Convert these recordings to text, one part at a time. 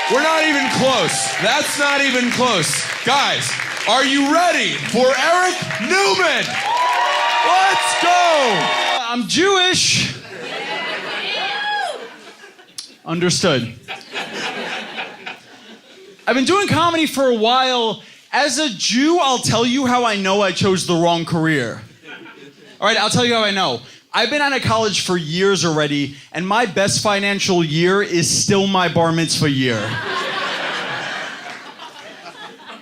We're not even close. That's not even close. Guys, are you ready for Eric Neumann? Let's go. I'm Jewish. Understood. I've been doing comedy for a while. As a Jew, I'll tell you how I know I chose the wrong career. All right, I'll tell you how I know. I've been out of college for years already, and my best financial year is still my bar mitzvah year.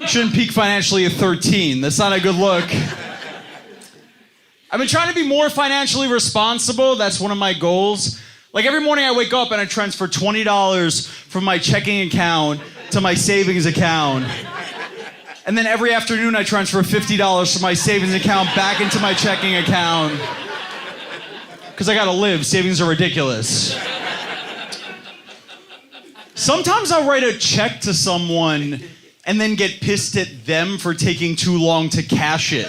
Shouldn't peak financially at 13. That's not a good look. I've been trying to be more financially responsible. That's one of my goals. Like every morning I wake up and I transfer $20 from my checking account to my savings account. And then every afternoon I transfer $50 from my savings account back into my checking account. Because I gotta live, savings are ridiculous. Sometimes I'll write a check to someone and then get pissed at them for taking too long to cash it.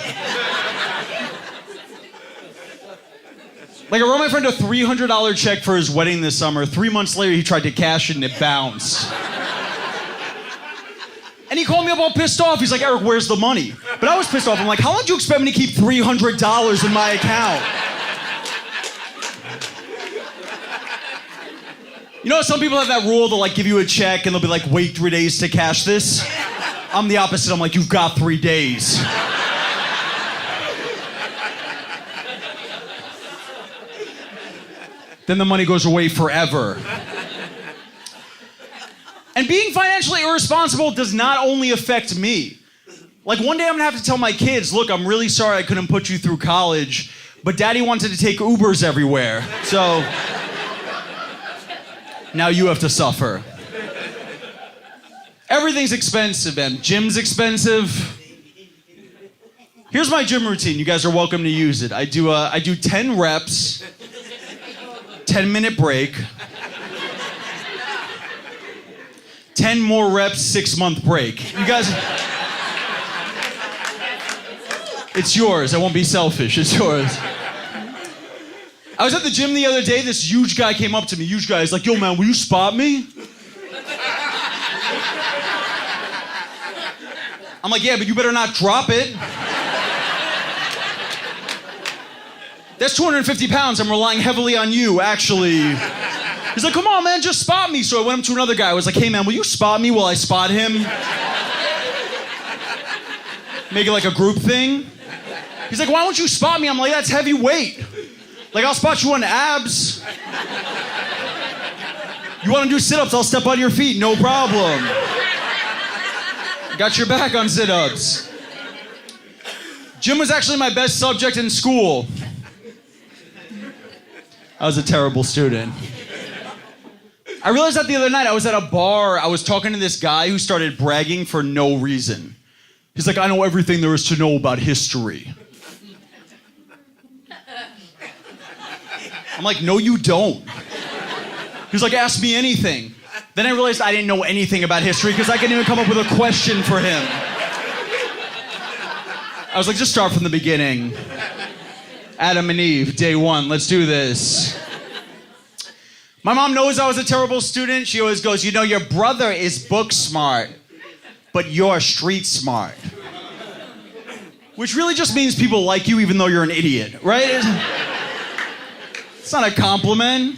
Like I wrote my friend a $300 check for his wedding this summer. 3 months later, he tried to cash it and it bounced. And he called me up all pissed off. He's like, Eric, where's the money? But I was pissed off. I'm like, how long do you expect me to keep $300 in my account? You know, some people have that rule, they'll like give you a check and they'll be like, wait 3 days to cash this. I'm the opposite. I'm like, you've got 3 days. Then the money goes away forever. And being financially irresponsible does not only affect me. Like one day I'm gonna have to tell my kids, look, I'm really sorry I couldn't put you through college, but daddy wanted to take Ubers everywhere. So now you have to suffer. Everything's expensive, man. Gym's expensive. Here's my gym routine. You guys are welcome to use it. I do 10 reps, 10-minute break, 10 more reps, 6-month break. You guys, it's yours. I won't be selfish. It's yours. I was at the gym the other day. This huge guy came up to me. Huge guy. He's like, yo, man, will you spot me? I'm like, yeah, but you better not drop it. That's 250 pounds. I'm relying heavily on you, actually. He's like, come on, man, just spot me. So I went up to another guy. I was like, hey, man, will you spot me while I spot him? Make it like a group thing. He's like, why don't you spot me? I'm like, that's heavy weight. Like, I'll spot you on abs. You want to do sit-ups, I'll step on your feet, no problem. Got your back on sit-ups. Gym was actually my best subject in school. I was a terrible student. I realized that the other night I was at a bar, I was talking to this guy who started bragging for no reason. He's like, I know everything there is to know about history. I'm like, no, you don't. He's like, ask me anything. Then I realized I didn't know anything about history because I couldn't even come up with a question for him. I was like, just start from the beginning. Adam and Eve, day one, let's do this. My mom knows I was a terrible student. She always goes, you know, your brother is book smart, but you're street smart. Which really just means people like you even though you're an idiot, right? It's not a compliment.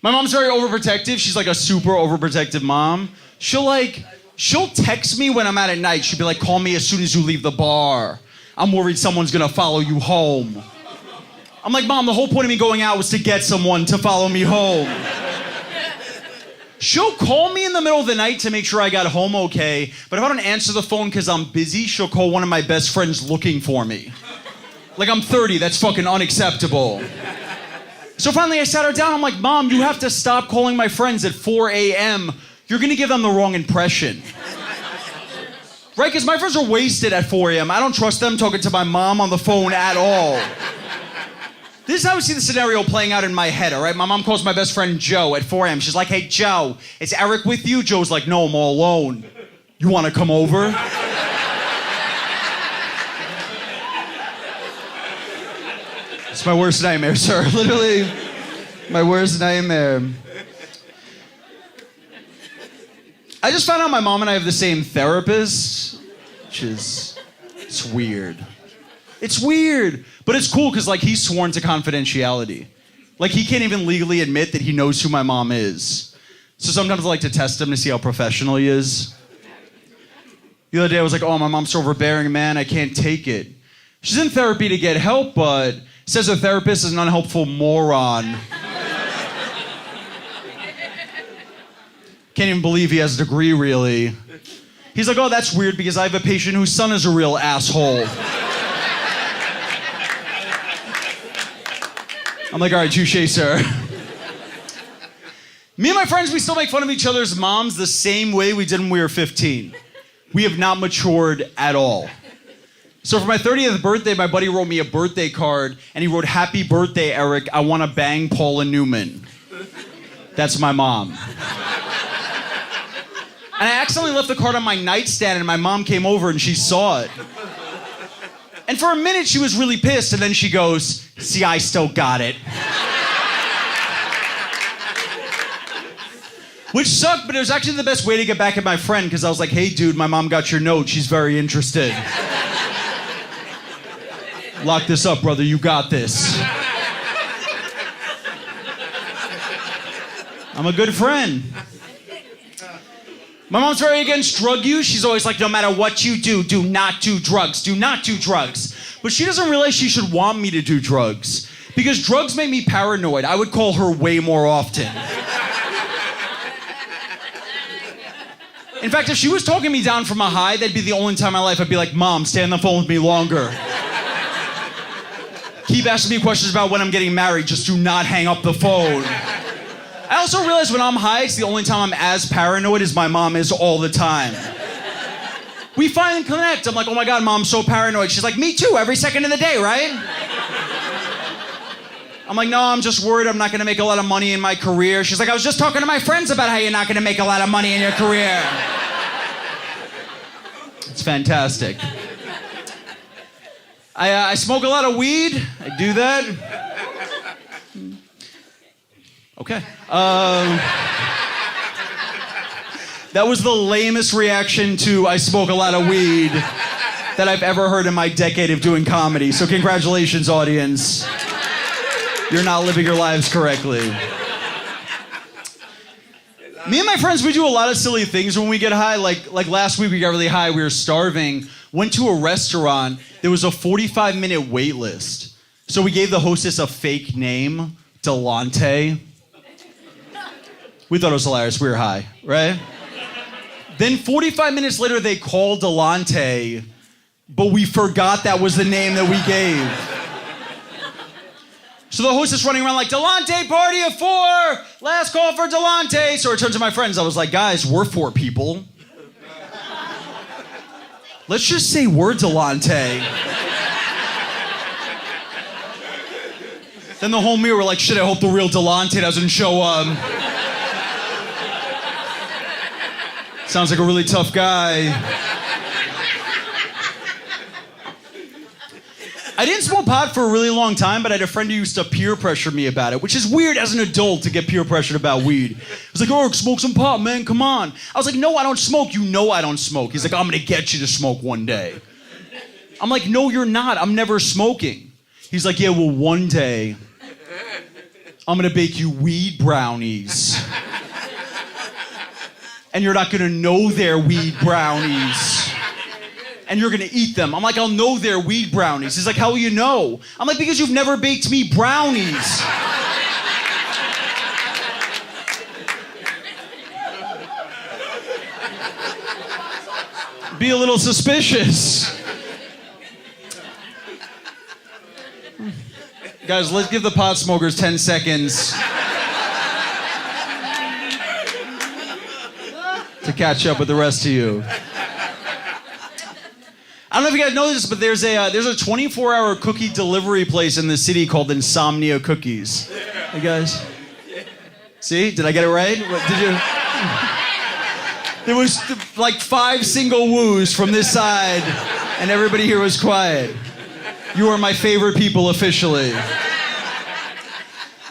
My mom's very overprotective. She's like a super overprotective mom. She'll text me when I'm out at night. She'll be like, call me as soon as you leave the bar. I'm worried someone's gonna follow you home. I'm like, Mom, the whole point of me going out was to get someone to follow me home. She'll call me in the middle of the night to make sure I got home okay, but if I don't answer the phone because I'm busy, she'll call one of my best friends looking for me. Like I'm 30, that's fucking unacceptable. So finally I sat her down, I'm like, Mom, you have to stop calling my friends at 4 a.m. You're gonna give them the wrong impression. Right, because my friends are wasted at 4 a.m. I don't trust them talking to my mom on the phone at all. This is how I see the scenario playing out in my head, all right? My mom calls my best friend Joe at 4 a.m. She's like, hey, Joe, is Eric with you? Joe's like, no, I'm all alone. You want to come over? It's my worst nightmare, sir. Literally, my worst nightmare. I just found out my mom and I have the same therapist, which is, it's weird. It's weird, but it's cool because like he's sworn to confidentiality. Like he can't even legally admit that he knows who my mom is. So sometimes I like to test him to see how professional he is. The other day I was like, oh, my mom's so overbearing, man, I can't take it. She's in therapy to get help, but says her therapist is an unhelpful moron. Can't even believe he has a degree, really. He's like, oh, that's weird because I have a patient whose son is a real asshole. I'm like, all right, touche, sir. Me and my friends, we still make fun of each other's moms the same way we did when we were 15. We have not matured at all. So for my 30th birthday, my buddy wrote me a birthday card, and he wrote, happy birthday, Eric, I want to bang Paula Neumann. That's my mom. And I accidentally left the card on my nightstand, and my mom came over and she saw it. And for a minute, she was really pissed, and then she goes, see, I still got it. Which sucked, but it was actually the best way to get back at my friend, because I was like, hey, dude, my mom got your note. She's very interested. Lock this up, brother. You got this. I'm a good friend. My mom's very against drug use. She's always like, no matter what you do, do not do drugs. Do not do drugs. But she doesn't realize she should want me to do drugs. Because drugs make me paranoid. I would call her way more often. In fact, if she was talking me down from a high, that'd be the only time in my life I'd be like, Mom, stay on the phone with me longer. Keep asking me questions about when I'm getting married. Just do not hang up the phone. I also realize when I'm high, it's the only time I'm as paranoid as my mom is all the time. We finally connect. I'm like, oh my God, Mom, I'm so paranoid. She's like, me too, every second of the day, right? I'm like, no, I'm just worried I'm not gonna make a lot of money in my career. She's like, I was just talking to my friends about how you're not gonna make a lot of money in your career. It's fantastic. I smoke a lot of weed. I do that. Okay. That was the lamest reaction to I smoke a lot of weed that I've ever heard in my decade of doing comedy. So congratulations, audience. You're not living your lives correctly. Me and my friends, we do a lot of silly things when we get high. Like last week, we got really high. We were starving. Went to a restaurant. There was a 45-minute wait list. So we gave the hostess a fake name, Delante. We thought it was hilarious. We were high, right? Then 45 minutes later, they called Delante, but we forgot that was the name that we gave. So the hostess running around like, Delante, party of 4! Last call for Delante! So I turned to my friends. I was like, guys, we're 4 people. Let's just say we're Delante. Then the whole meal were like, shit, I hope the real Delante doesn't show up. Sounds like a really tough guy. I didn't smoke pot for a really long time, but I had a friend who used to peer pressure me about it, which is weird as an adult to get peer pressured about weed. He was like, oh, smoke some pot, man, come on. I was like, no, I don't smoke. You know I don't smoke. He's like, I'm gonna get you to smoke one day. I'm like, no, you're not. I'm never smoking. He's like, yeah, well, one day, I'm gonna bake you weed brownies. And you're not gonna know they're weed brownies. And you're gonna eat them. I'm like, I'll know they're weed brownies. He's like, how will you know? I'm like, because you've never baked me brownies. Be a little suspicious. Guys, let's give the pot smokers 10 seconds to catch up with the rest of you. I don't know if you guys know this, but there's a 24-hour cookie delivery place in the city called Insomnia Cookies. You guys? See? Did I get it right? What, did you? There was like 5 single woos from this side, and everybody here was quiet. You are my favorite people officially.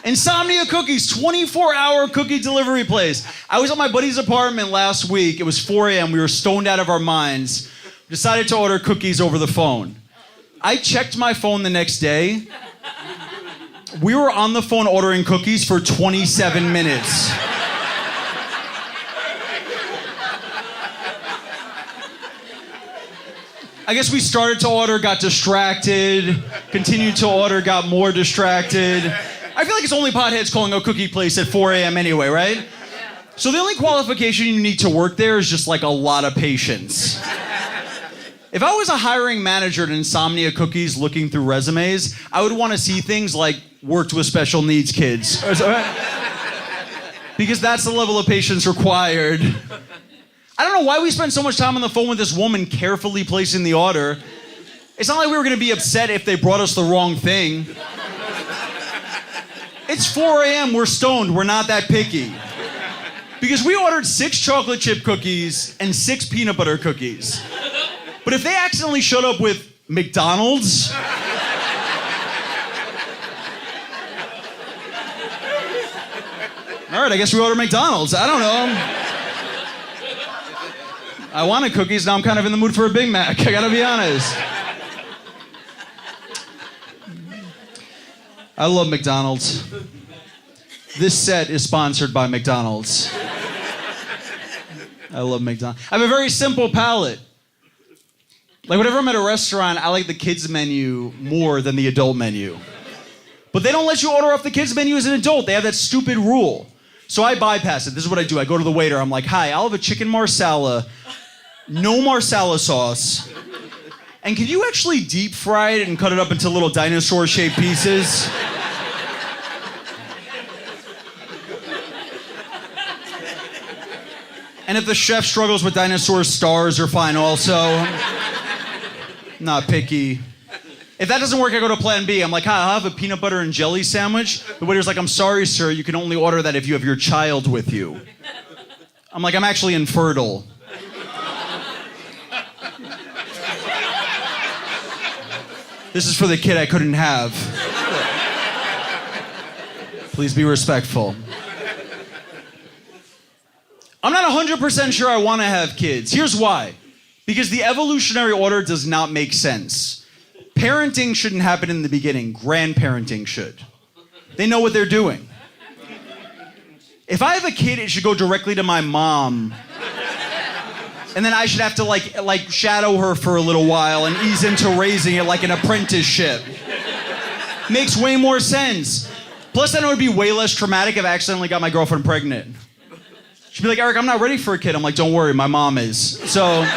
Insomnia Cookies, 24-hour cookie delivery place. I was at my buddy's apartment last week. It was 4 a.m. We were stoned out of our minds. Decided to order cookies over the phone. I checked my phone the next day. We were on the phone ordering cookies for 27 minutes. I guess we started to order, got distracted, continued to order, got more distracted. I feel like it's only potheads calling a cookie place at 4 a.m. anyway, right? Yeah. So the only qualification you need to work there is just like a lot of patience. If I was a hiring manager at Insomnia Cookies looking through resumes, I would want to see things like worked with special needs kids. Because that's the level of patience required. I don't know why we spend so much time on the phone with this woman carefully placing the order. It's not like we were going to be upset if they brought us the wrong thing. It's 4 a.m., we're stoned, we're not that picky. Because we ordered 6 chocolate chip cookies and 6 peanut butter cookies. But if they accidentally showed up with McDonald's... All right, I guess we order McDonald's. I don't know. I wanted cookies, now I'm kind of in the mood for a Big Mac. I gotta be honest. I love McDonald's. This set is sponsored by McDonald's. I love McDonald's. I have a very simple palate. Like, whenever I'm at a restaurant, I like the kids' menu more than the adult menu. But they don't let you order off the kids' menu as an adult. They have that stupid rule. So I bypass it. This is what I do. I go to the waiter. I'm like, hi, I'll have a chicken marsala, no marsala sauce. And can you actually deep fry it and cut it up into little dinosaur-shaped pieces? And if the chef struggles with dinosaur stars, are fine also. Not picky. If that doesn't work, I go to plan B. I'm like, hi, I'll have a peanut butter and jelly sandwich. The waiter's like, I'm sorry, sir, you can only order that if you have your child with you. I'm like, I'm actually infertile. This is for the kid I couldn't have. Please be respectful. I'm not 100% sure I want to have kids. Here's why. Because the evolutionary order does not make sense. Parenting shouldn't happen in the beginning. Grandparenting should. They know what they're doing. If I have a kid, it should go directly to my mom. And then I should have to like shadow her for a little while and ease into raising it like an apprenticeship. Makes way more sense. Plus, then it would be way less traumatic if I accidentally got my girlfriend pregnant. She'd be like, Eric, I'm not ready for a kid. I'm like, don't worry, my mom is. So...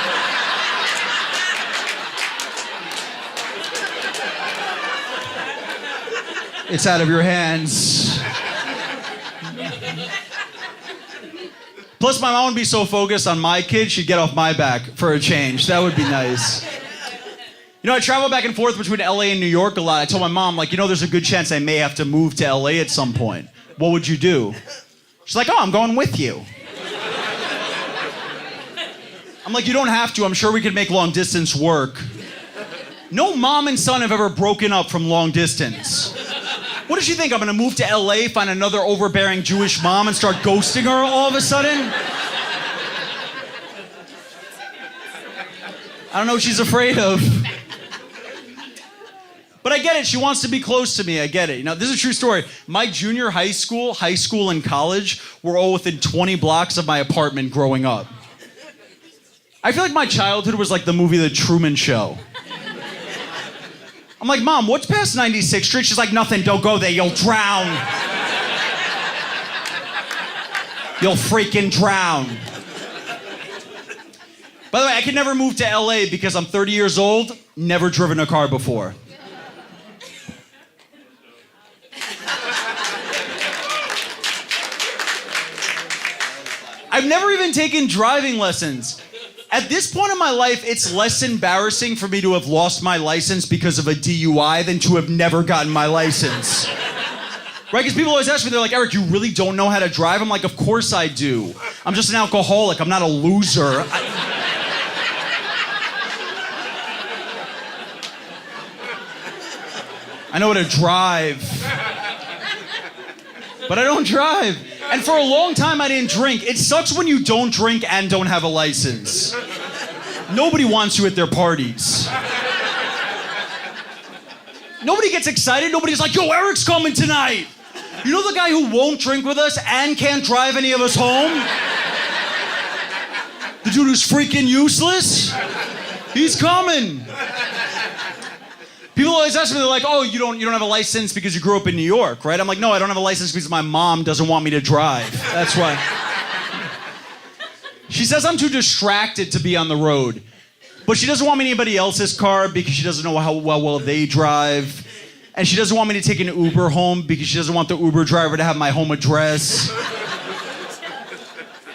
it's out of your hands. Plus, my mom would be so focused on my kid, she'd get off my back for a change. That would be nice. You know, I travel back and forth between LA and New York a lot. I told my mom, like, you know, there's a good chance I may have to move to LA at some point. What would you do? She's like, oh, I'm going with you. I'm like, you don't have to. I'm sure we could make long distance work. No mom and son have ever broken up from long distance. What does she think? I'm gonna move to LA, find another overbearing Jewish mom and start ghosting her all of a sudden? I don't know what she's afraid of. But I get it, she wants to be close to me, I get it. You know, this is a true story. My junior high school, and college were all within 20 blocks of my apartment growing up. I feel like my childhood was like the movie The Truman Show. I'm like, Mom, what's past 96th Street? She's like, nothing, don't go there, you'll drown. You'll freaking drown. By the way, I could never move to LA because I'm 30 years old, never driven a car before. I've never even taken driving lessons. At this point in my life, it's less embarrassing for me to have lost my license because of a DUI than to have never gotten my license. Right? Because people always ask me, they're like, Eric, you really don't know how to drive? I'm like, of course I do. I'm just an alcoholic. I'm not a loser. I know how to drive. but I don't drive. And for a long time, I didn't drink. It sucks when you don't drink and don't have a license. Nobody wants you at their parties. Nobody gets excited. Nobody's like, yo, Eric's coming tonight. You know the guy who won't drink with us and can't drive any of us home? The dude who's freaking useless? He's coming. People always ask me, they're like, oh, you don't have a license because you grew up in New York, right? I'm like, no, I don't have a license because my mom doesn't want me to drive. That's why. She says I'm too distracted to be on the road. But she doesn't want me in anybody else's car because she doesn't know how well they drive. And she doesn't want me to take an Uber home because she doesn't want the Uber driver to have my home address.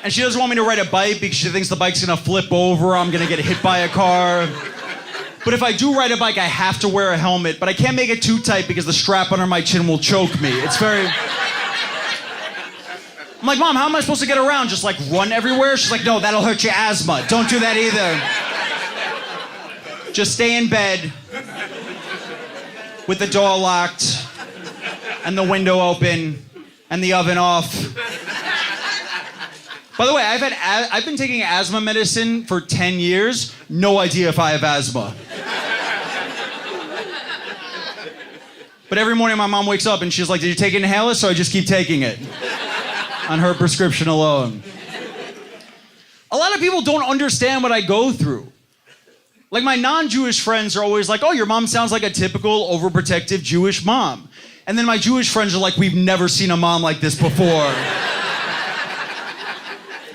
And she doesn't want me to ride a bike because she thinks the bike's gonna flip over, I'm gonna get hit by a car. But if I do ride a bike, I have to wear a helmet, but I can't make it too tight because the strap under my chin will choke me. It's very... I'm like, Mom, how am I supposed to get around? Just like run everywhere? She's like, no, that'll hurt your asthma. Don't do that either. Just stay in bed with the door locked and the window open and the oven off. By the way, I've been taking asthma medicine for 10 years. No idea if I have asthma. But every morning my mom wakes up and she's like, did you take an inhaler? So I just keep taking it on her prescription alone. A lot of people don't understand what I go through. Like my non-Jewish friends are always like, oh, your mom sounds like a typical overprotective Jewish mom. And then my Jewish friends are like, we've never seen a mom like this before.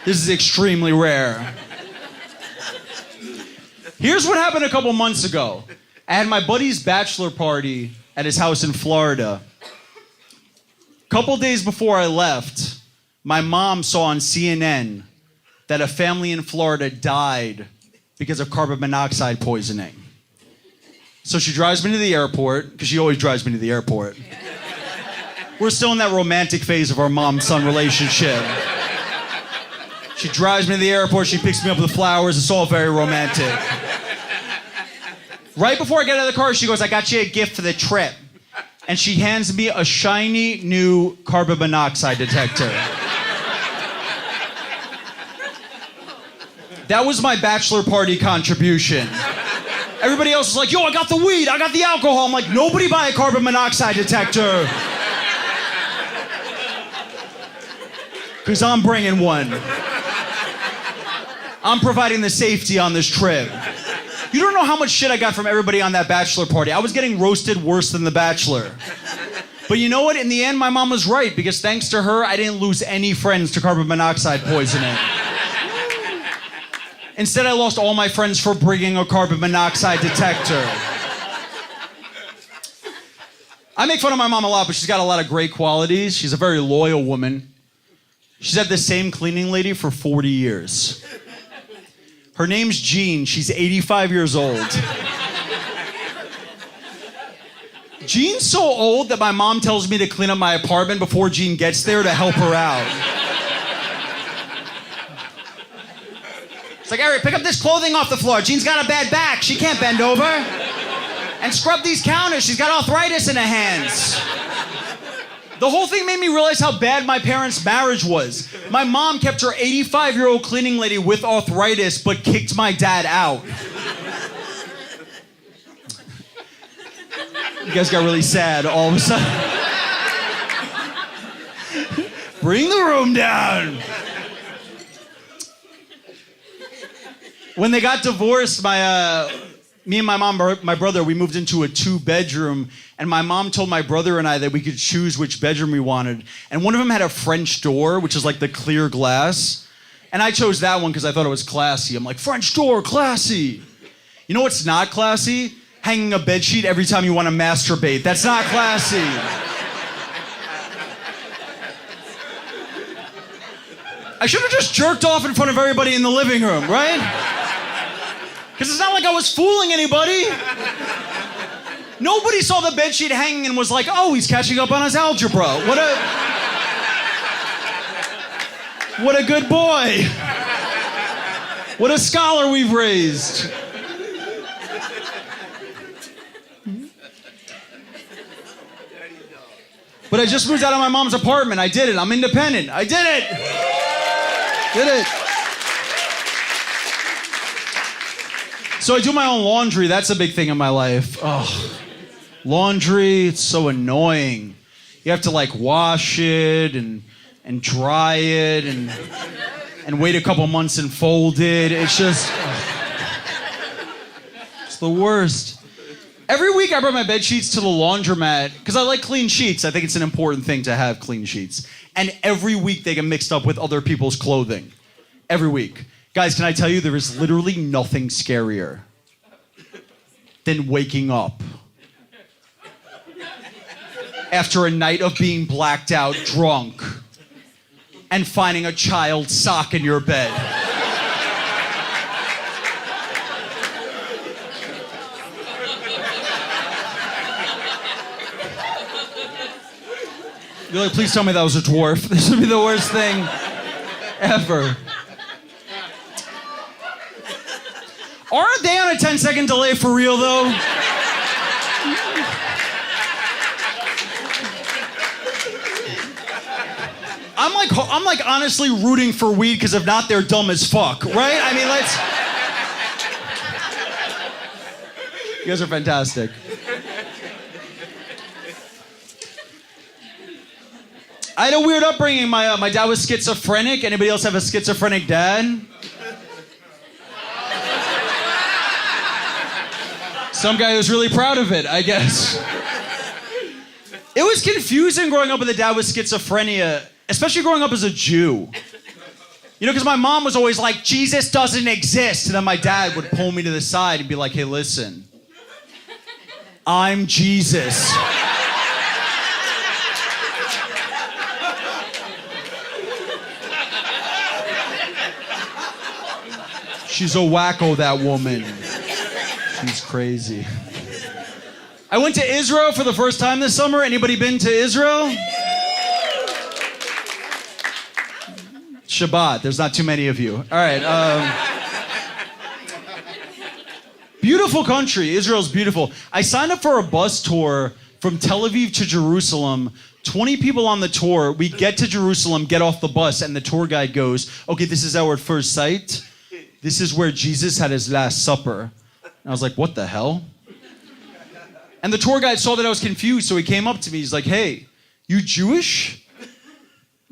This is extremely rare. Here's what happened a couple months ago. I had my buddy's bachelor party at his house in Florida. A couple days before I left, my mom saw on CNN that a family in Florida died because of carbon monoxide poisoning. So she drives me to the airport, because she always drives me to the airport. We're still in that romantic phase of our mom-son relationship. She drives me to the airport, she picks me up with flowers, it's all very romantic. Right before I get out of the car, she goes, I got you a gift for the trip. And she hands me a shiny new carbon monoxide detector. That was my bachelor party contribution. Everybody else was like, yo, I got the weed, I got the alcohol. I'm like, nobody buy a carbon monoxide detector. Because I'm bringing one. I'm providing the safety on this trip. You don't know how much shit I got from everybody on that bachelor party. I was getting roasted worse than the Bachelor. But you know what? In the end, my mom was right, because thanks to her, I didn't lose any friends to carbon monoxide poisoning. Instead, I lost all my friends for bringing a carbon monoxide detector. I make fun of my mom a lot, but she's got a lot of great qualities. She's a very loyal woman. She's had the same cleaning lady for 40 years. Her name's Jean. She's 85 years old. Jean's so old that my mom tells me to clean up my apartment before Jean gets there to help her out. It's like, Eric, pick up this clothing off the floor. Jean's got a bad back. She can't bend over. And scrub these counters. She's got arthritis in her hands. The whole thing made me realize how bad my parents' marriage was. My mom kept her 85-year-old cleaning lady with arthritis, but kicked my dad out. You guys got really sad all of a sudden. Bring the room down. When they got divorced, me and my mom, my brother, we moved into a 2-bedroom, and my mom told my brother and I that we could choose which bedroom we wanted. And one of them had a French door, which is like the clear glass. And I chose that one because I thought it was classy. I'm like, French door, classy. You know what's not classy? Hanging a bedsheet every time you want to masturbate. That's not classy. I should have just jerked off in front of everybody in the living room, right? Because it's not like I was fooling anybody. Nobody saw the bedsheet hanging and was like, oh, he's catching up on his algebra. What a good boy. What a scholar we've raised. But I just moved out of my mom's apartment. I did it. I'm independent. I did it. Did it. So I do my own laundry. That's a big thing in my life. Oh, laundry, it's so annoying. You have to like wash it and dry it and wait a couple months and fold it. It's just, it's the worst. Every week I bring my bed sheets to the laundromat because I like clean sheets. I think it's an important thing to have clean sheets. And every week they get mixed up with other people's clothing. Every week. Guys, can I tell you, there is literally nothing scarier than waking up after a night of being blacked out drunk and finding a child's sock in your bed. You're like, please tell me that was a dwarf. This would be the worst thing ever. Aren't they on a 10-second delay for real, though? I'm like honestly rooting for weed because if not, they're dumb as fuck, right? I mean, You guys are fantastic. I had a weird upbringing. My dad was schizophrenic. Anybody else have a schizophrenic dad? Some guy who's really proud of it, I guess. It was confusing growing up with a dad with schizophrenia, especially growing up as a Jew. You know, because my mom was always like, Jesus doesn't exist. And then my dad would pull me to the side and be like, hey, listen, I'm Jesus. She's a wacko, that woman. She's crazy. I went to Israel for the first time this summer. Anybody been to Israel? Shabbat. There's not too many of you. All right. Beautiful country. Israel's beautiful. I signed up for a bus tour from Tel Aviv to Jerusalem. 20 people on the tour. We get to Jerusalem, get off the bus, and the tour guide goes, okay, this is our first sight. This is where Jesus had his last supper. And I was like, what the hell? And the tour guide saw that I was confused, so he came up to me. He's like, hey, you Jewish?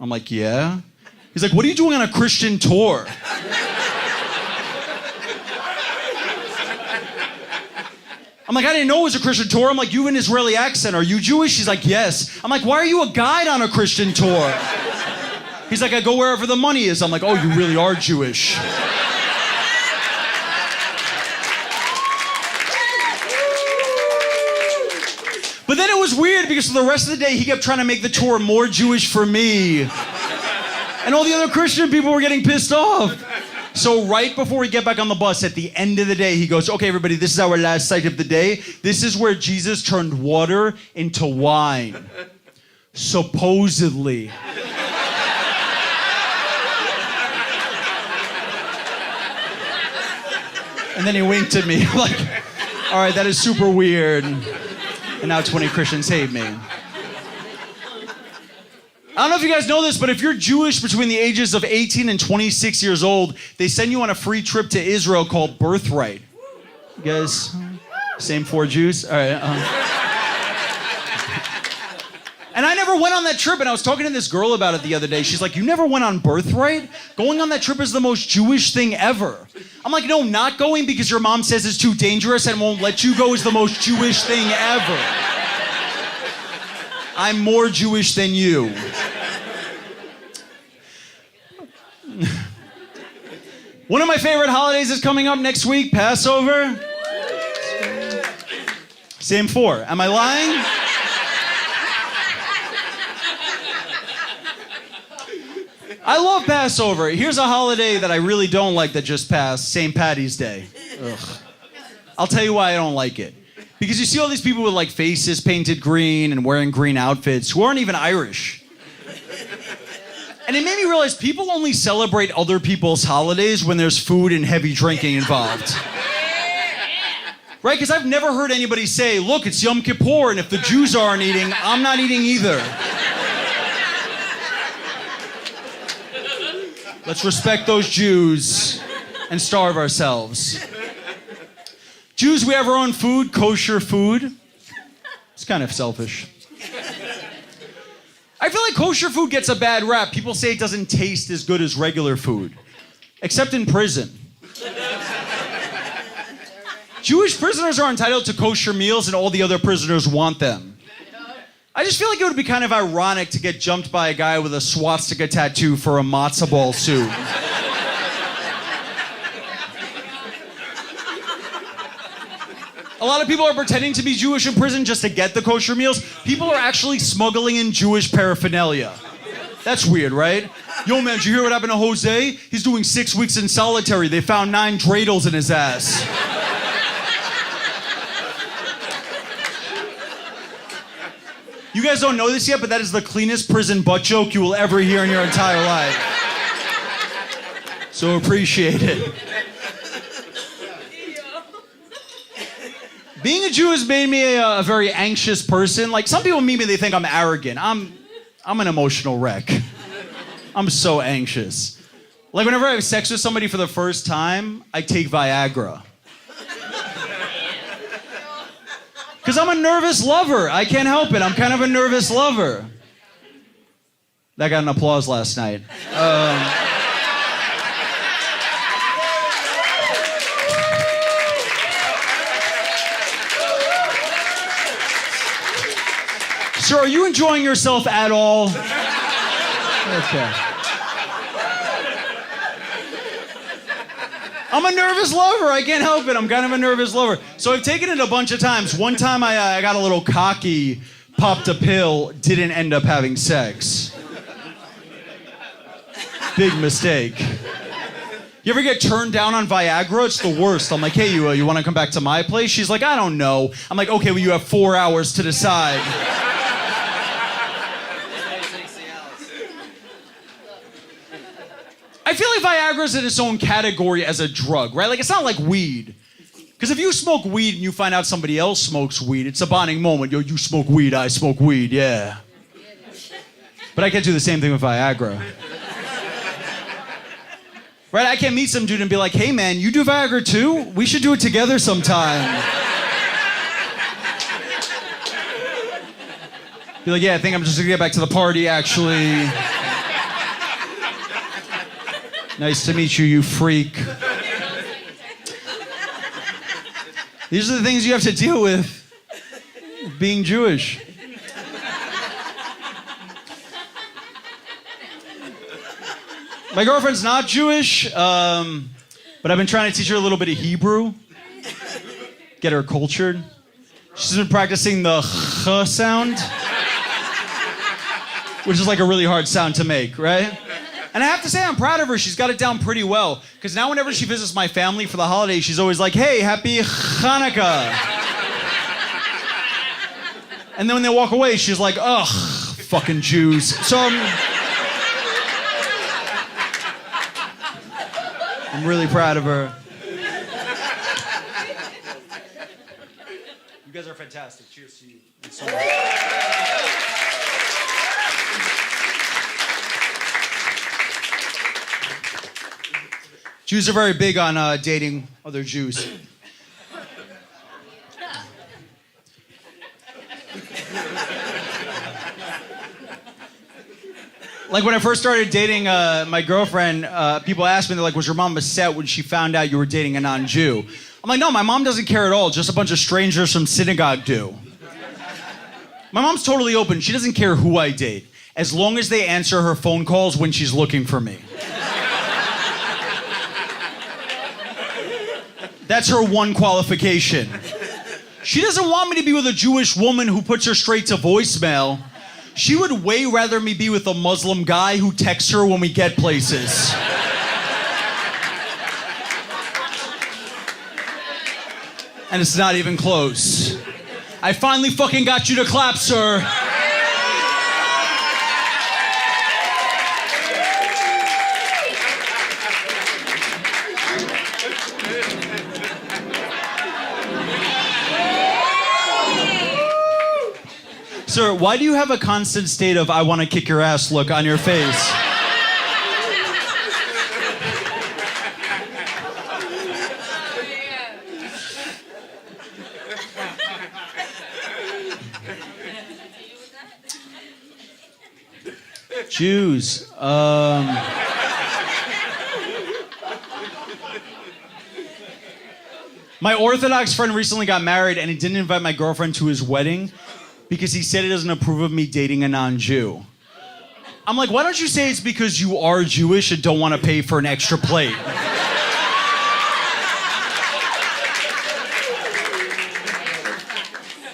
I'm like, yeah. He's like, what are you doing on a Christian tour? I'm like, I didn't know it was a Christian tour. I'm like, you have an Israeli accent. Are you Jewish? He's like, yes. I'm like, why are you a guide on a Christian tour? He's like, I go wherever the money is. I'm like, oh, you really are Jewish. But then it was weird because for the rest of the day, he kept trying to make the tour more Jewish for me. And all the other Christian people were getting pissed off. So right before we get back on the bus, at the end of the day, he goes, okay, everybody, this is our last sight of the day. This is where Jesus turned water into wine. Supposedly. And then he winked at me. I'm like, all right, that is super weird. And now 20 Christians hate me. I don't know if you guys know this, but if you're Jewish between the ages of 18 and 26 years old, they send you on a free trip to Israel called Birthright. You guys, same four Jews? All right. And I never went on that trip, and I was talking to this girl about it the other day. She's like, you never went on Birthright? Going on that trip is the most Jewish thing ever. I'm like, no, not going because your mom says it's too dangerous and won't let you go is the most Jewish thing ever. I'm more Jewish than you. One of my favorite holidays is coming up next week, Passover. Same four. Am I lying? I love Passover. Here's a holiday that I really don't like that just passed, St. Patty's Day. Ugh. I'll tell you why I don't like it. Because you see all these people with like faces painted green and wearing green outfits who aren't even Irish. And it made me realize people only celebrate other people's holidays when there's food and heavy drinking involved. Right? Because I've never heard anybody say, look, it's Yom Kippur, and if the Jews aren't eating, I'm not eating either. Let's respect those Jews and starve ourselves. Jews, we have our own food, kosher food. It's kind of selfish. I feel like kosher food gets a bad rap. People say it doesn't taste as good as regular food, except in prison. Jewish prisoners are entitled to kosher meals and all the other prisoners want them. I just feel like it would be kind of ironic to get jumped by a guy with a swastika tattoo for a matzo ball suit. A lot of people are pretending to be Jewish in prison just to get the kosher meals. People are actually smuggling in Jewish paraphernalia. That's weird, right? Yo, man, did you hear what happened to Jose? He's doing 6 weeks in solitary. They found 9 dreidels in his ass. You guys don't know this yet, but that is the cleanest prison butt joke you will ever hear in your entire life. So appreciate it. Being a Jew has made me a very anxious person. Like, some people meet me, they think I'm arrogant. I'm an emotional wreck. I'm so anxious. Like, whenever I have sex with somebody for the first time, I take Viagra. Because I'm a nervous lover. I can't help it. I'm kind of a nervous lover. That got an applause last night. Sir, are you enjoying yourself at all? Okay. I'm a nervous lover. I can't help it. I'm kind of a nervous lover. So I've taken it a bunch of times. One time I got a little cocky, popped a pill, didn't end up having sex. Big mistake. You ever get turned down on Viagra? It's the worst. I'm like, hey, you want to come back to my place? She's like, I don't know. I'm like, okay, well, you have 4 hours to decide. I feel like Viagra's in its own category as a drug, right? Like, it's not like weed. Because if you smoke weed and you find out somebody else smokes weed, it's a bonding moment. Yo, you smoke weed, I smoke weed, yeah. But I can't do the same thing with Viagra. Right? I can't meet some dude and be like, hey, man, you do Viagra too? We should do it together sometime. Be like, yeah, I think I'm just gonna get back to the party, actually. Nice to meet you, you freak. These are the things you have to deal with being Jewish. My girlfriend's not Jewish, but I've been trying to teach her a little bit of Hebrew. Get her cultured. She's been practicing the ch sound, which is like a really hard sound to make, right? And I have to say, I'm proud of her. She's got it down pretty well. Because now whenever she visits my family for the holidays, she's always like, hey, happy Hanukkah. And then when they walk away, she's like, ugh, fucking Jews. So I'm really proud of her. You guys are fantastic. Cheers to you. Thanks so much. Jews are very big on dating other Jews. Like, when I first started dating my girlfriend, people asked me, they're like, was your mom upset when she found out you were dating a non-Jew? I'm like, no, my mom doesn't care at all. Just a bunch of strangers from synagogue do. My mom's totally open. She doesn't care who I date, as long as they answer her phone calls when she's looking for me. That's her one qualification. She doesn't want me to be with a Jewish woman who puts her straight to voicemail. She would way rather me be with a Muslim guy who texts her when we get places. And it's not even close. I finally fucking got you to clap, sir. Sir, why do you have a constant state of I want to kick your ass look on your face? Jews. My Orthodox friend recently got married and he didn't invite my girlfriend to his wedding because he said he doesn't approve of me dating a non-Jew. I'm like, why don't you say it's because you are Jewish and don't want to pay for an extra plate?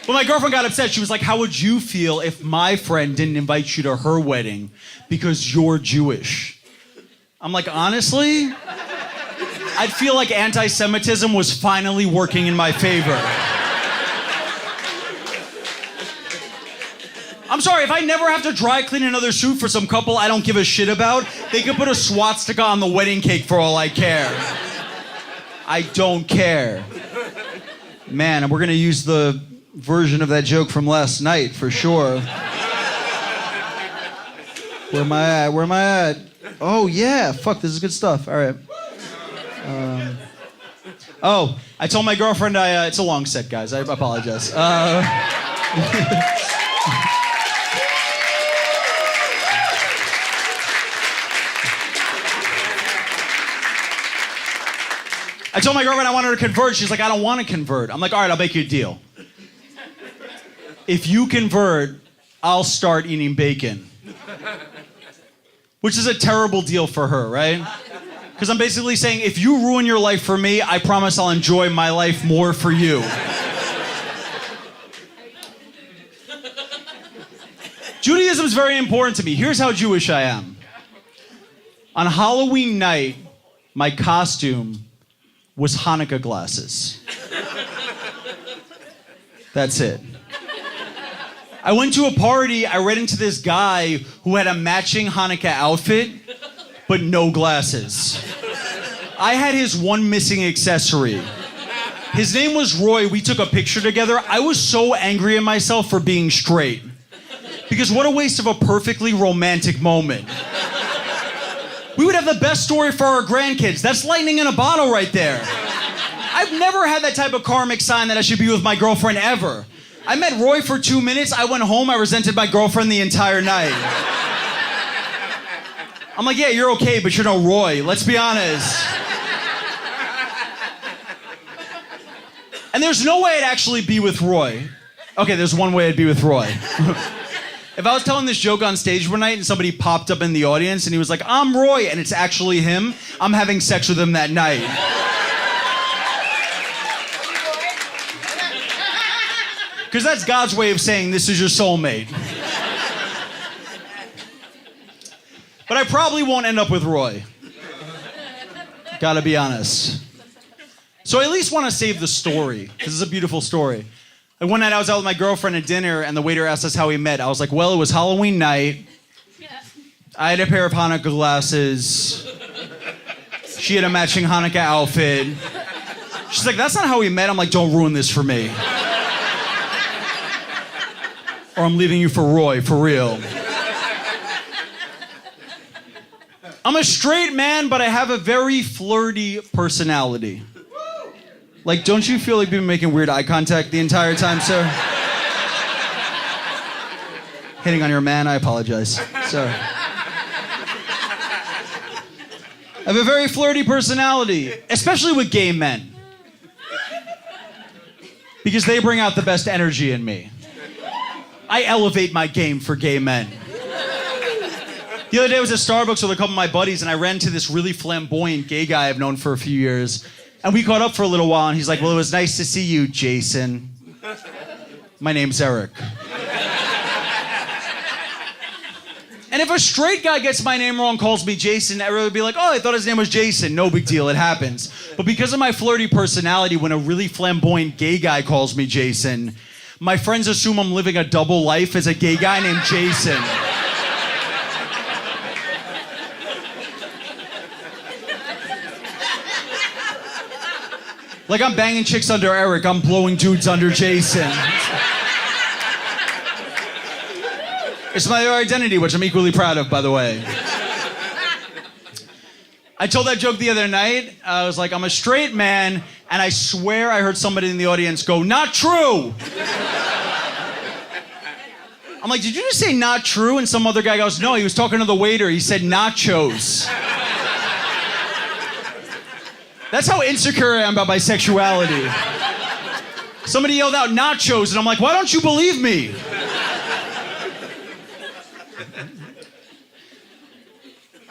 When my girlfriend got upset, she was like, how would you feel if my friend didn't invite you to her wedding because you're Jewish? I'm like, honestly, I'd feel like anti-Semitism was finally working in my favor. I'm sorry, if I never have to dry clean another suit for some couple I don't give a shit about, they could put a swastika on the wedding cake for all I care. I don't care. Man, we're gonna use the version of that joke from last night for sure. Where am I at? Oh yeah, fuck, this is good stuff. All right. I told my girlfriend it's a long set, guys. I apologize. I told my girlfriend I wanted her to convert. She's like, I don't want to convert. I'm like, all right, I'll make you a deal. If you convert, I'll start eating bacon. Which is a terrible deal for her, right? Because I'm basically saying, if you ruin your life for me, I promise I'll enjoy my life more for you. Judaism is very important to me. Here's how Jewish I am. On Halloween night, my costume was Hanukkah glasses. That's it. I went to a party, I ran into this guy who had a matching Hanukkah outfit, but no glasses. I had his one missing accessory. His name was Roy, we took a picture together. I was so angry at myself for being straight. Because what a waste of a perfectly romantic moment. We would have the best story for our grandkids. That's lightning in a bottle right there. I've never had that type of karmic sign that I should be with my girlfriend ever. I met Roy for 2 minutes. I went home. I resented my girlfriend the entire night. I'm like, yeah, you're okay, but you're no Roy. Let's be honest. And there's no way I'd actually be with Roy. Okay, there's one way I'd be with Roy. If I was telling this joke on stage one night and somebody popped up in the audience and he was like, I'm Roy, and it's actually him, I'm having sex with him that night. Because that's God's way of saying this is your soulmate. But I probably won't end up with Roy. Gotta be honest. So I at least want to save the story, because it's a beautiful story. Like one night I was out with my girlfriend at dinner and the waiter asked us how we met. I was like, well, it was Halloween night. I had a pair of Hanukkah glasses. She had a matching Hanukkah outfit. She's like, that's not how we met. I'm like, don't ruin this for me. Or I'm leaving you for Roy, for real. I'm a straight man, but I have a very flirty personality. Like, don't you feel like you've been making weird eye contact the entire time, sir? Hitting on your man, I apologize. Sorry. I have a very flirty personality, especially with gay men. Because they bring out the best energy in me. I elevate my game for gay men. The other day I was at Starbucks with a couple of my buddies and I ran into this really flamboyant gay guy I've known for a few years. And we caught up for a little while and he's like, well, it was nice to see you, Jason. My name's Eric. And if a straight guy gets my name wrong, calls me Jason, everyone would be like, oh, I thought his name was Jason. No big deal, it happens. But because of my flirty personality, when a really flamboyant gay guy calls me Jason, my friends assume I'm living a double life as a gay guy named Jason. Like I'm banging chicks under Eric, I'm blowing dudes under Jason. It's my identity, which I'm equally proud of, by the way. I told that joke the other night. I was like, I'm a straight man, and I swear I heard somebody in the audience go, "Not true!" I'm like, did you just say "not true"? And some other guy goes, no, he was talking to the waiter. He said nachos. That's how insecure I am about my sexuality. Somebody yelled out nachos, and I'm like, why don't you believe me?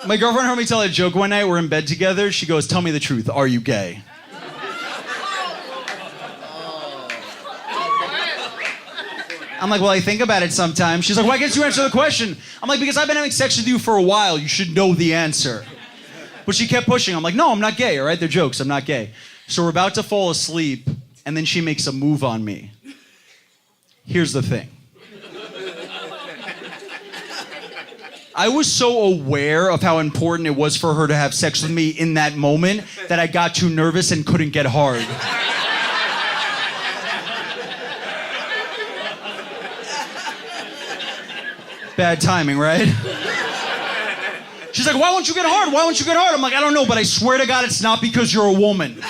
My girlfriend heard me tell a joke one night. We're in bed together. She goes, tell me the truth. Are you gay? I'm like, well, I think about it sometimes. She's like, why can't you answer the question? I'm like, because I've been having sex with you for a while. You should know the answer. But she kept pushing. I'm like, no, I'm not gay, all right? They're jokes. I'm not gay. So we're about to fall asleep, and then she makes a move on me. Here's the thing. I was so aware of how important it was for her to have sex with me in that moment that I got too nervous and couldn't get hard. Bad timing, right? She's like, why won't you get hard? Why won't you get hard? I'm like, I don't know, but I swear to God, it's not because you're a woman.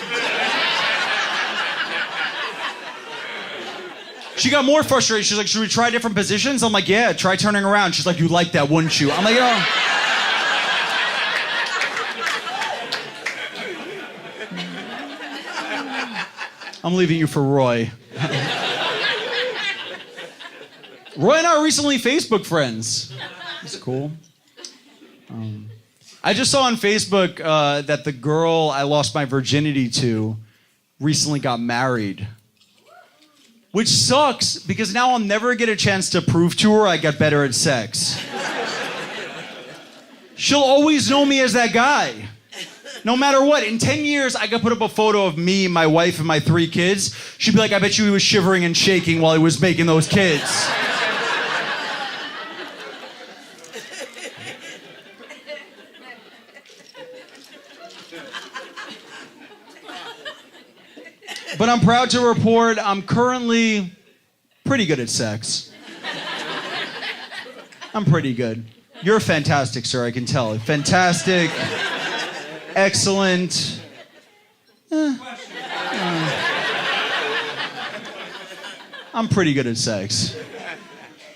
She got more frustrated. She's like, should we try different positions? I'm like, yeah, try turning around. She's like, you like that, wouldn't you? I'm like, I'm leaving you for Roy. Roy and I are recently Facebook friends. That's cool. I just saw on Facebook that the girl I lost my virginity to recently got married. Which sucks, because now I'll never get a chance to prove to her I got better at sex. She'll always know me as that guy. No matter what. In 10 years, I could put up a photo of me, my wife, and my 3 kids. She'd be like, I bet you he was shivering and shaking while he was making those kids. But I'm proud to report I'm currently pretty good at sex. I'm pretty good. You're fantastic, sir, I can tell. Fantastic. Excellent. I'm pretty good at sex.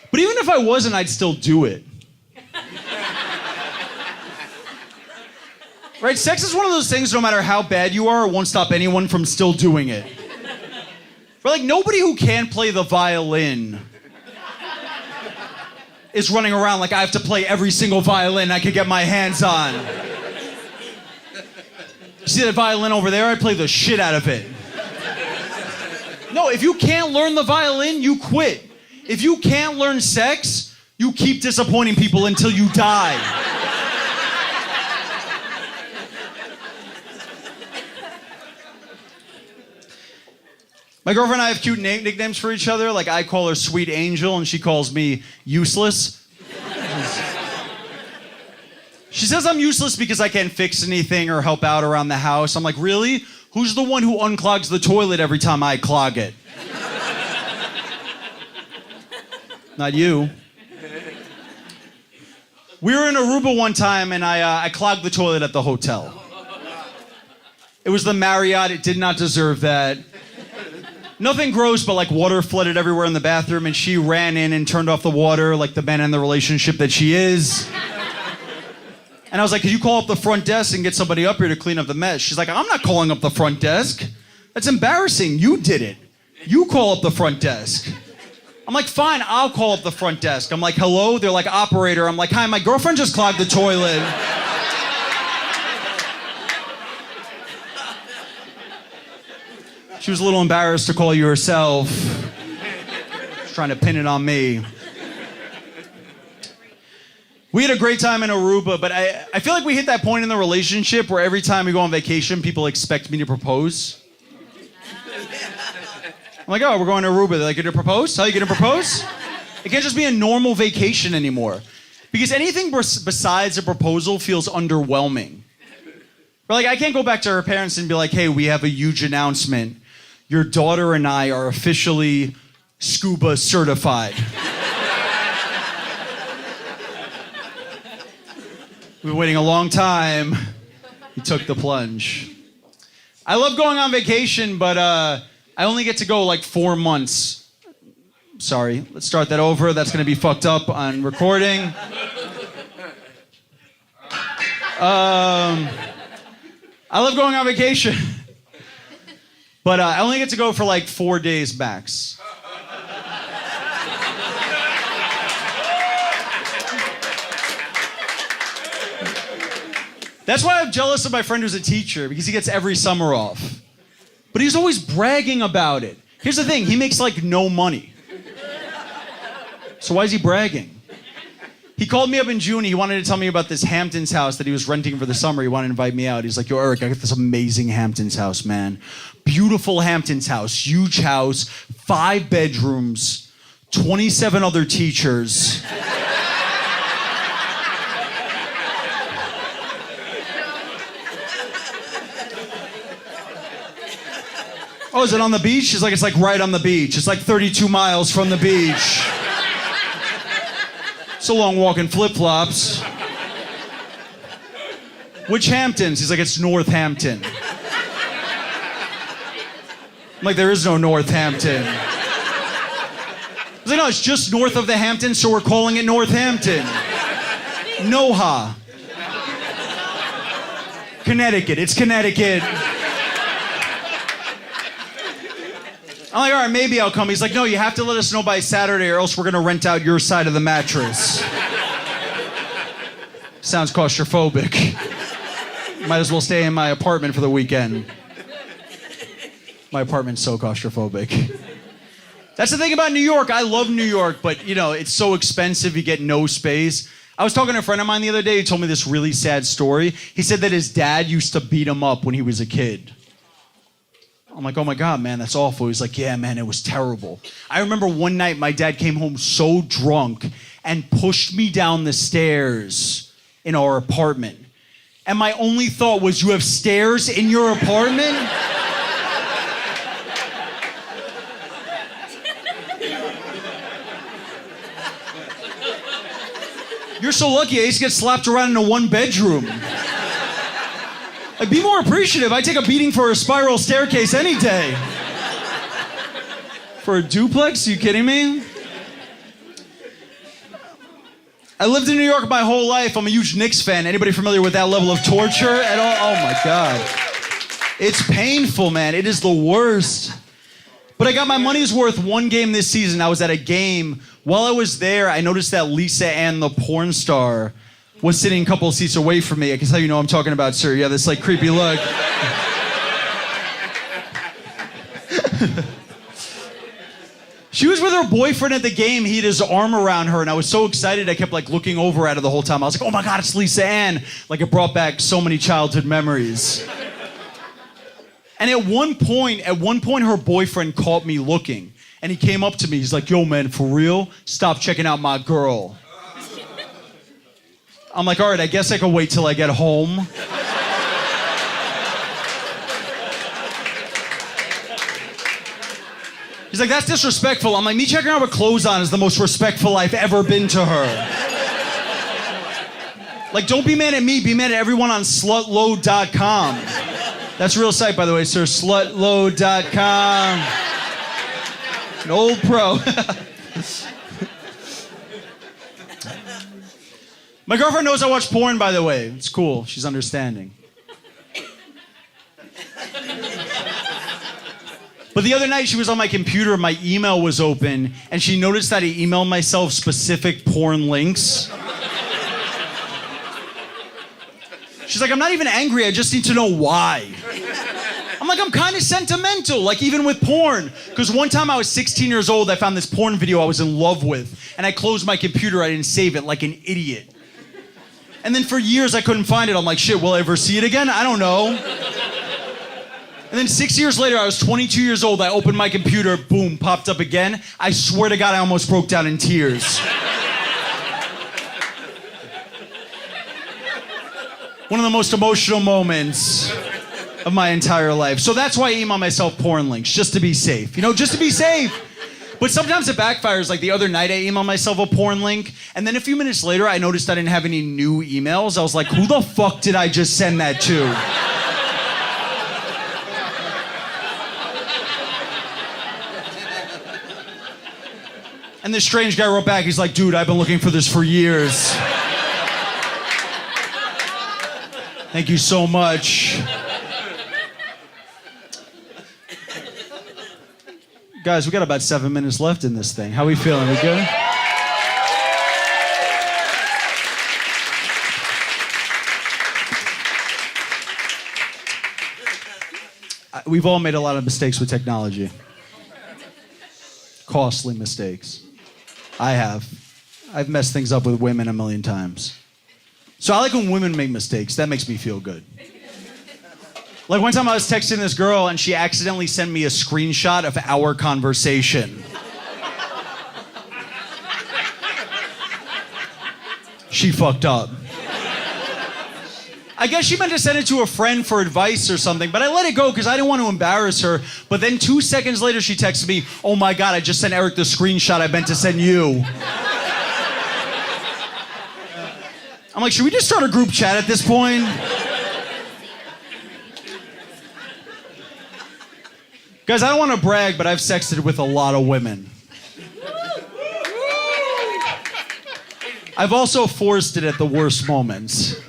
But even if I wasn't, I'd still do it. Right? Sex is one of those things, no matter how bad you are, it won't stop anyone from still doing it. But like, nobody who can play the violin is running around like I have to play every single violin I could get my hands on. See that violin over there? I play the shit out of it. No, if you can't learn the violin, you quit. If you can't learn sex, you keep disappointing people until you die. My girlfriend and I have cute nicknames for each other. Like, I call her Sweet Angel, and she calls me Useless. She says I'm useless because I can't fix anything or help out around the house. I'm like, really? Who's the one who unclogs the toilet every time I clog it? Not you. We were in Aruba one time, and I clogged the toilet at the hotel. It was the Marriott. It did not deserve that. Nothing gross, but like water flooded everywhere in the bathroom, and she ran in and turned off the water like the man in the relationship that she is. And I was like, could you call up the front desk and get somebody up here to clean up the mess? She's like, I'm not calling up the front desk. That's embarrassing. You did it. You call up the front desk. I'm like, fine, I'll call up the front desk. I'm like, hello? They're like, operator. I'm like, hi, my girlfriend just clogged the toilet. She was a little embarrassed to call you herself. She's trying to pin it on me. We had a great time in Aruba, but I feel like we hit that point in the relationship where every time we go on vacation, people expect me to propose. I'm like, oh, we're going to Aruba. They're like, you're gonna propose? How are you gonna propose? It can't just be a normal vacation anymore. Because anything besides a proposal feels underwhelming. But like, I can't go back to her parents and be like, hey, we have a huge announcement. Your daughter and I are officially scuba certified. We've been waiting a long time. He took the plunge. I love going on vacation, but I only get to go like 4 months. Sorry, let's start that over. That's going to be fucked up on recording. I love going on vacation, but I only get to go for like 4 days max. That's why I'm jealous of my friend who's a teacher, because he gets every summer off. But he's always bragging about it. Here's the thing, he makes like no money. So why is he bragging? He called me up in June. He wanted to tell me about this Hampton's house that he was renting for the summer. He wanted to invite me out. He's like, yo, Eric, I got this amazing Hampton's house, man. Beautiful Hampton's house, huge house, 5 bedrooms, 27 other teachers. Oh, is it on the beach? He's like, it's like right on the beach. It's like 32 miles from the beach. It's a long walk in flip-flops. Which Hamptons? He's like, it's Northampton. I'm like, there is no Northampton. He's like, no, it's just north of the Hamptons, so we're calling it Northampton. Noha. Connecticut. It's Connecticut. I'm like, all right, maybe I'll come. He's like, no, you have to let us know by Saturday or else we're going to rent out your side of the mattress. Sounds claustrophobic. Might as well stay in my apartment for the weekend. My apartment's so claustrophobic. That's the thing about New York. I love New York, but, you know, it's so expensive. You get no space. I was talking to a friend of mine the other day who told me this really sad story. He said that his dad used to beat him up when he was a kid. I'm like, oh my God, man, that's awful. He's like, yeah, man, it was terrible. I remember one night my dad came home so drunk and pushed me down the stairs in our apartment. And my only thought was, you have stairs in your apartment? You're so lucky I used to get slapped around in a 1-bedroom. Like, be more appreciative. I take a beating for a spiral staircase any day. For a duplex? Are you kidding me? I lived in New York my whole life. I'm a huge Knicks fan. Anybody familiar with that level of torture at all? Oh my God. It's painful, man. It is the worst. But I got my money's worth one game this season. I was at a game. While I was there, I noticed that Lisa Ann, the porn star, was sitting a couple of seats away from me. I can tell you know what I'm talking about, sir. Yeah, this like creepy look. She was with her boyfriend at the game. He had his arm around her, and I was so excited. I kept like looking over at her the whole time. I was like, oh my God, it's Lisa Ann. Like, it brought back so many childhood memories. And at one point, her boyfriend caught me looking, and he came up to me. He's like, yo, man, for real? Stop checking out my girl. I'm like, all right, I guess I can wait till I get home. He's like, that's disrespectful. I'm like, me checking out her clothes on is the most respectful I've ever been to her. Like, don't be mad at me, be mad at everyone on slutload.com. That's a real site, by the way, sir, slutload.com. An old pro. My girlfriend knows I watch porn, by the way. It's cool. She's understanding. But the other night, she was on my computer, my email was open, and she noticed that I emailed myself specific porn links. She's like, I'm not even angry, I just need to know why. I'm like, I'm kind of sentimental, like even with porn. Because one time I was 16 years old, I found this porn video I was in love with, and I closed my computer, I didn't save it, like an idiot. And then for years I couldn't find it. I'm like, shit, will I ever see it again? I don't know. And then 6 years later, I was 22 years old, I opened my computer, boom, popped up again. I swear to God, I almost broke down in tears. One of the most emotional moments of my entire life. So that's why I email myself porn links, just to be safe. You know, just to be safe. But sometimes it backfires. Like the other night, I emailed myself a porn link, and then a few minutes later, I noticed I didn't have any new emails. I was like, who the fuck did I just send that to? And this strange guy wrote back, he's like, dude, I've been looking for this for years. Thank you so much. Guys, we got about 7 minutes left in this thing. How we feeling? We good? We've all made a lot of mistakes with technology. Costly mistakes. I have. I've messed things up with women a million times. So I like when women make mistakes. That makes me feel good. Like one time I was texting this girl and she accidentally sent me a screenshot of our conversation. She fucked up. I guess she meant to send it to a friend for advice or something, but I let it go because I didn't want to embarrass her. But then 2 seconds later, she texted me, oh my God, I just sent Eric the screenshot I meant to send you. I'm like, should we just start a group chat at this point? Guys, I don't want to brag, but I've sexted with a lot of women. I've also forced it at the worst moments.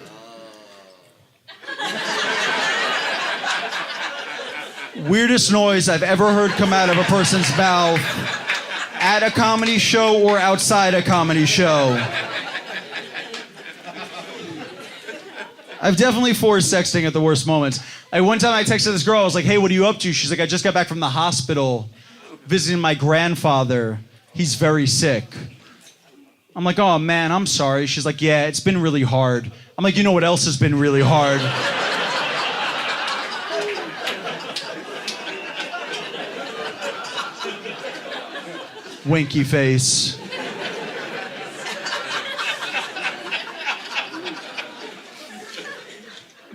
Weirdest noise I've ever heard come out of a person's mouth at a comedy show or outside a comedy show. I've definitely forced sexting at the worst moments. One time I texted this girl, I was like, hey, what are you up to? She's like, I just got back from the hospital visiting my grandfather. He's very sick. I'm like, oh man, I'm sorry. She's like, yeah, it's been really hard. I'm like, you know what else has been really hard? Winky face.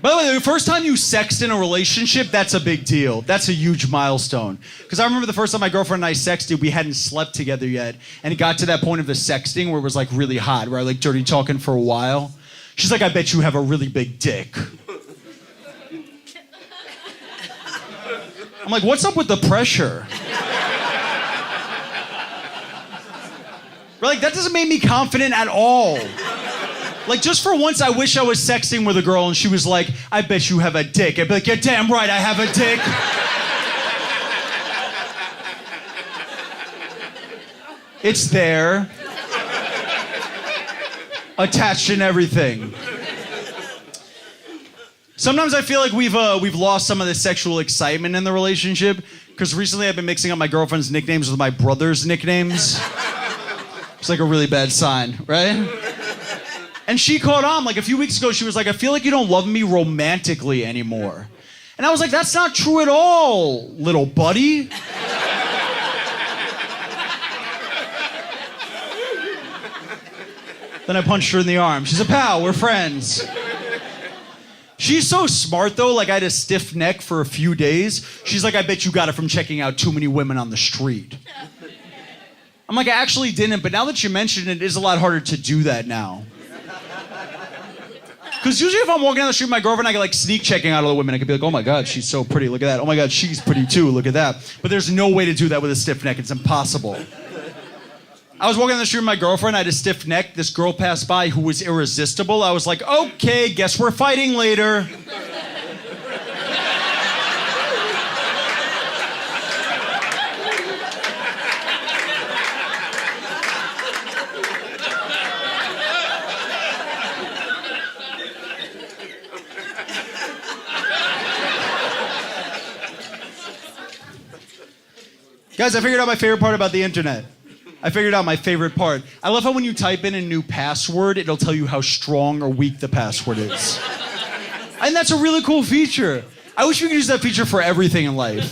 By the way, the first time you sext in a relationship, that's a big deal. That's a huge milestone. Because I remember the first time my girlfriend and I sexted, we hadn't slept together yet. And it got to that point of the sexting where it was like really hot, where I like dirty talking for a while. She's like, I bet you have a really big dick. I'm like, what's up with the pressure? We're like, that doesn't make me confident at all. Like, just for once, I wish I was sexting with a girl and she was like, I bet you have a dick. I'd be like, you're damn right, I have a dick. It's there. Attached and everything. Sometimes I feel like we've lost some of the sexual excitement in the relationship because recently I've been mixing up my girlfriend's nicknames with my brother's nicknames. It's like a really bad sign, right? And she caught on. Like a few weeks ago, she was like, I feel like you don't love me romantically anymore. And I was like, that's not true at all, little buddy. Then I punched her in the arm. She's a pal, we're friends. She's so smart though, like I had a stiff neck for a few days. She's like, I bet you got it from checking out too many women on the street. I'm like, I actually didn't, but now that you mention it, it is a lot harder to do that now. Because usually if I'm walking down the street with my girlfriend, I get like sneak checking out all the women. I could be like, oh my God, she's so pretty, look at that. Oh my God, she's pretty too, look at that. But there's no way to do that with a stiff neck, it's impossible. I was walking down the street with my girlfriend, I had a stiff neck. This girl passed by who was irresistible. I was like, okay, guess we're fighting later. Guys, I figured out my favorite part about the internet. I figured out my favorite part. I love how when you type in a new password, it'll tell you how strong or weak the password is. And that's a really cool feature. I wish we could use that feature for everything in life.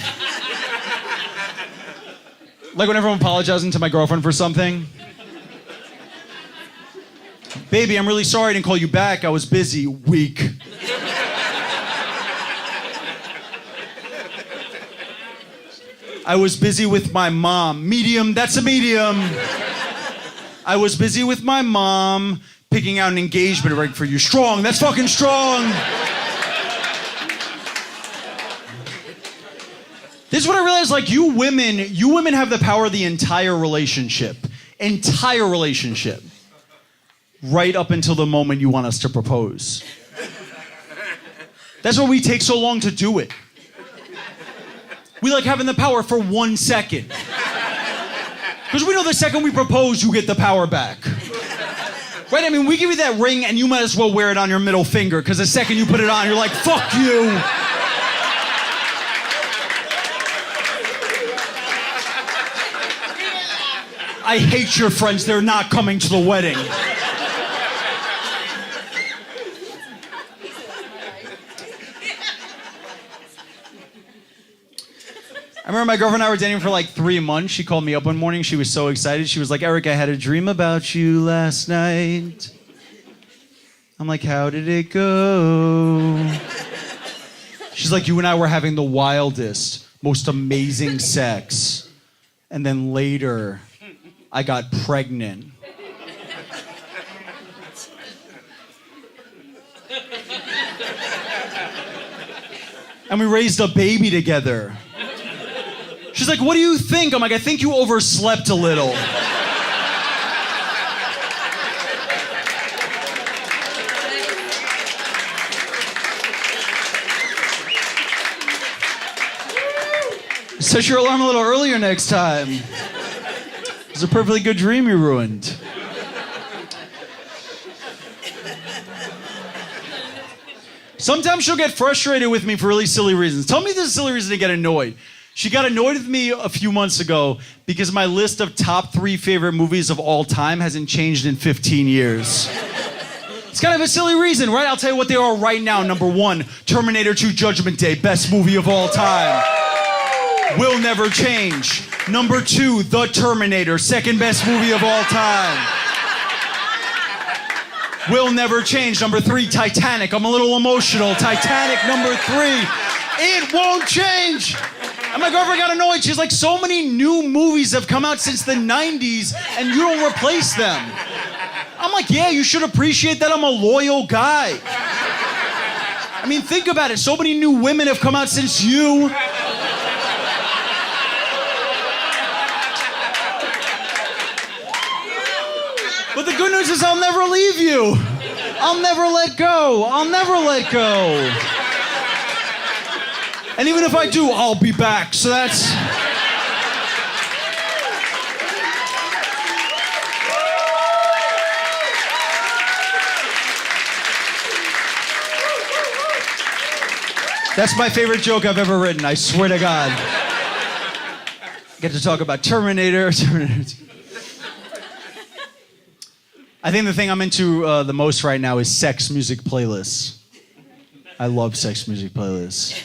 Like whenever I'm apologizing to my girlfriend for something. Baby, I'm really sorry I didn't call you back. I was busy. Weak. I was busy with my mom. Medium, that's a medium. I was busy with my mom picking out an engagement ring for you. Strong, that's fucking strong. This is what I realized, like, you women have the power of the entire relationship. Entire relationship. Right up until the moment you want us to propose. That's why we take so long to do it. We like having the power for 1 second. Because we know the second we propose, you get the power back. Right? I mean, we give you that ring and you might as well wear it on your middle finger, because the second you put it on, you're like, fuck you. I hate your friends, they're not coming to the wedding. I remember my girlfriend and I were dating for like 3 months. She called me up one morning. She was so excited. She was like, Eric, I had a dream about you last night. I'm like, how did it go? She's like, you and I were having the wildest, most amazing sex. And then later, I got pregnant. And we raised a baby together. She's like, what do you think? I'm like, I think you overslept a little. Set your alarm a little earlier next time. It was a perfectly good dream you ruined. Sometimes she'll get frustrated with me for really silly reasons. Tell me this silly reason to get annoyed. She got annoyed with me a few months ago because my list of top 3 favorite movies of all time hasn't changed in 15 years. It's kind of a silly reason, right? I'll tell you what they are right now. Number 1, Terminator 2 Judgment Day, best movie of all time. Will never change. Number 2, The Terminator, second best movie of all time. Will never change. Number 3, Titanic. I'm a little emotional. Titanic, number 3. It won't change. And my girlfriend got annoyed. She's like, so many new movies have come out since the 90s and you don't replace them. I'm like, yeah, you should appreciate that I'm a loyal guy. I mean, think about it. So many new women have come out since you. But the good news is I'll never leave you. I'll never let go. I'll never let go. And even if I do, I'll be back. So that's... That's my favorite joke I've ever written, I swear to God. I get to talk about Terminator. I think the thing I'm into the most right now is sex music playlists. I love sex music playlists.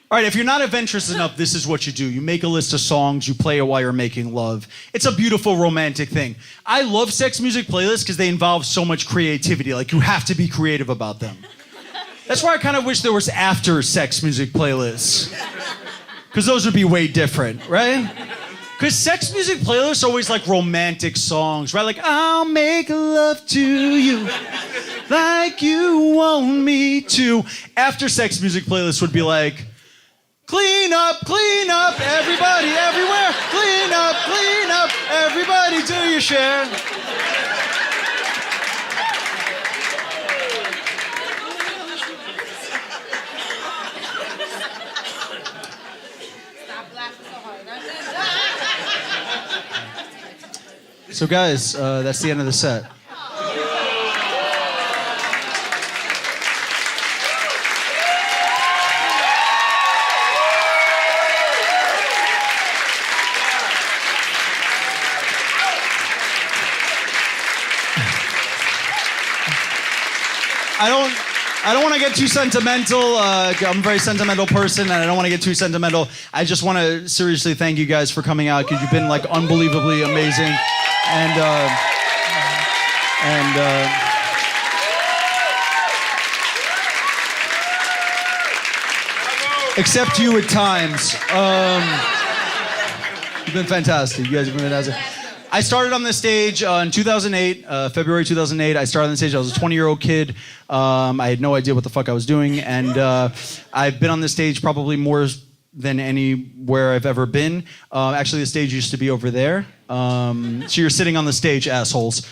All right, if you're not adventurous enough, this is what you do. You make a list of songs, you play it while you're making love. It's a beautiful romantic thing. I love sex music playlists because they involve so much creativity. Like, you have to be creative about them. That's why I kind of wish there was after sex music playlists. Because those would be way different, right? Because sex music playlists are always like romantic songs, right? Like, I'll make love to you like you want me to. After sex music playlists would be like, clean up, everybody, everywhere. Clean up, everybody, do your share. So guys, that's the end of the set. I don't want to get too sentimental. I'm a very sentimental person, and I don't want to get too sentimental. I just want to seriously thank you guys for coming out, because you've been like unbelievably amazing. Except you at times. You've been fantastic. You guys have been fantastic. I started on this stage in 2008, February 2008. I started on the stage. I was a 20-year-old kid. I had no idea what the fuck I was doing. And I've been on this stage probably more than anywhere I've ever been. Actually, the stage used to be over there. So you're sitting on the stage, assholes.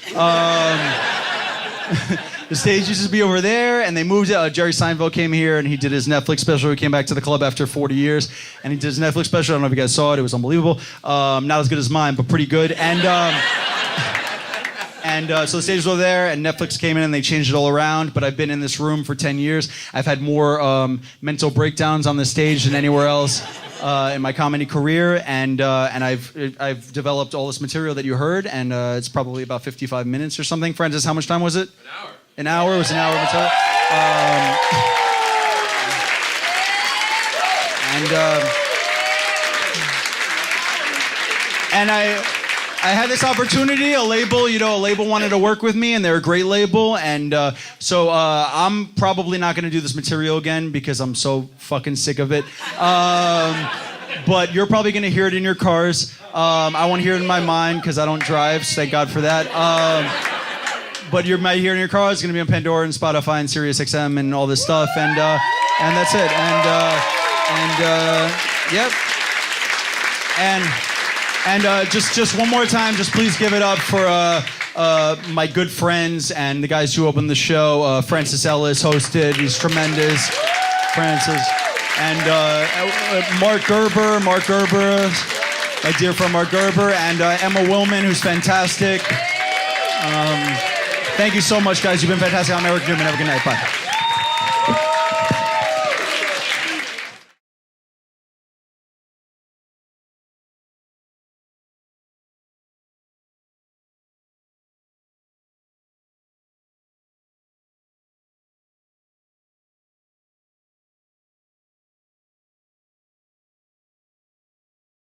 The stage used to be over there, and they moved it. Jerry Seinfeld came here, and he did his Netflix special. He came back to the club after 40 years, and he did his Netflix special. I don't know if you guys saw it. It was unbelievable. Not as good as mine, but pretty good. And so the stage was over there, and Netflix came in, and they changed it all around. But I've been in this room for 10 years. I've had more mental breakdowns on the stage than anywhere else in my comedy career, and I've developed all this material that you heard, and it's probably about 55 minutes or something. Francis, how much time was it? An hour. An hour? It was an hour of material. And I had this opportunity. A label wanted to work with me, and they're a great label. And so I'm probably not going to do this material again because I'm so fucking sick of it. But you're probably going to hear it in your cars. I won't hear it in my mind because I don't drive, so thank God for that. But you might hear it in your car. It's going to be on Pandora and Spotify and Sirius XM and all this stuff. And that's it. Yep. And just one more time, just please give it up for my good friends and the guys who opened the show. Francis Ellis hosted. He's tremendous. Francis. And Mark Gerber, my dear friend Mark Gerber, and Emma Willman, who's fantastic. Thank you so much, guys. You've been fantastic. I'm Eric Newman. Have a good night. Bye.